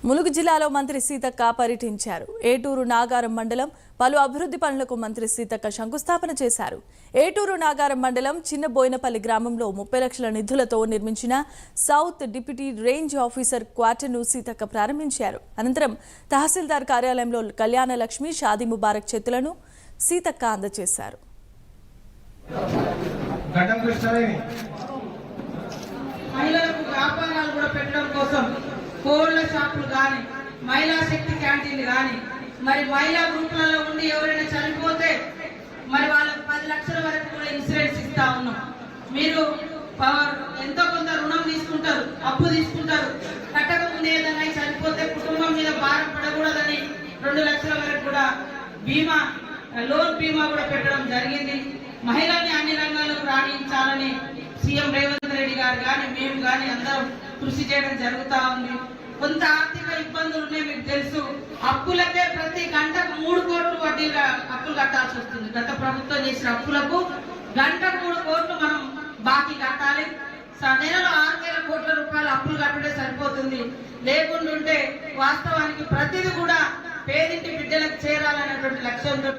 ములుగు జిల్లాలో మంత్రి సీతక్క పర్యటించారు. ఏటూరు నాగారం మండలం పలు అభివృద్ధి పనులకు మంత్రి సీతక్క శంకుస్థాపన చేశారు. ఏటూరు నాగారం మండలం చిన్న బోయినపల్లి గ్రామంలో 30 లక్షల నిధులతో నిర్మించిన సౌత్ డిప్యూటీ రేంజ్ ఆఫీసర్ క్వార్టర్ను సీతక్క ప్రారంభించారు. అనంతరం తహసీల్దార్ కార్యాలయంలో కళ్యాణ లక్ష్మి షాదీ ముబారక్ చెక్కులను సీతక్క అందజేశారు. కోళ్ల షాపులు కానీ మహిళా శక్తి క్యాంటీన్లు కానీ మరి మహిళా గ్రూపులలో ఉండి ఎవరైనా చనిపోతే మరి వాళ్ళకు 10 లక్షల వరకు కూడా ఇన్సూరెన్స్ ఇస్తా ఉన్నాం. మీరు ఎంతో కొంత రుణం తీసుకుంటారు, అప్పు తీసుకుంటారు, కట్టక ముందు ఏదైనా చనిపోతే కుటుంబం మీద భారం పడకూడదని 2 లక్షల వరకు కూడా బీమా లోన్ బీమా కూడా పెట్టడం జరిగింది. మహిళల్ని అన్ని రంగాలకు రాణించాలని సీఎం రేవంత్ రెడ్డి గారు కానీ మేము కానీ అందరం కృషి చేయడం జరుగుతూ ఉంది. కొంత ఆర్థిక ఇబ్బందులు ఉన్నాయి, మీకు తెలుసు. అప్పులకే ప్రతి గంటకు 3 కోట్లు వడ్డీగా అప్పులు కట్టాల్సి వస్తుంది. గత ప్రభుత్వం చేసిన అప్పులకు గంటకు 3 కోట్లు మనం బాకీ కట్టాలి. నెలలో 6,000 కోట్ల రూపాయలు అప్పులు కట్టడే సరిపోతుంది. లేకుండా ఉంటే వాస్తవానికి ప్రతిదీ కూడా పేదింటి బిడ్డలకు చేరాలనేటువంటి లక్ష్యంతో